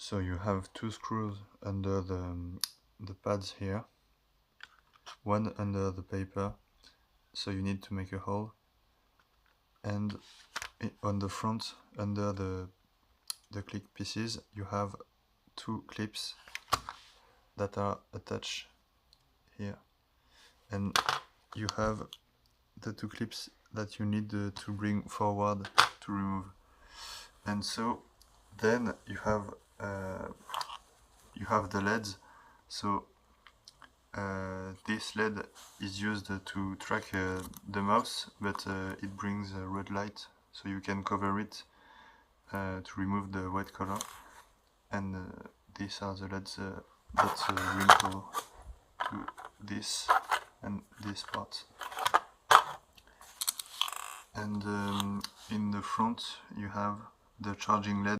So you have two screws under the pads here, one under the paper, so you need to make a hole, and on the front under the click pieces you have two clips that are attached here, and you have the two clips that you need to bring forward to remove. And so then you have the LEDs. So this LED is used to track the mouse, but it brings a red light, so you can cover it to remove the white color. And these are the LEDs that bring color to this and this part. And in the front you have the charging LED.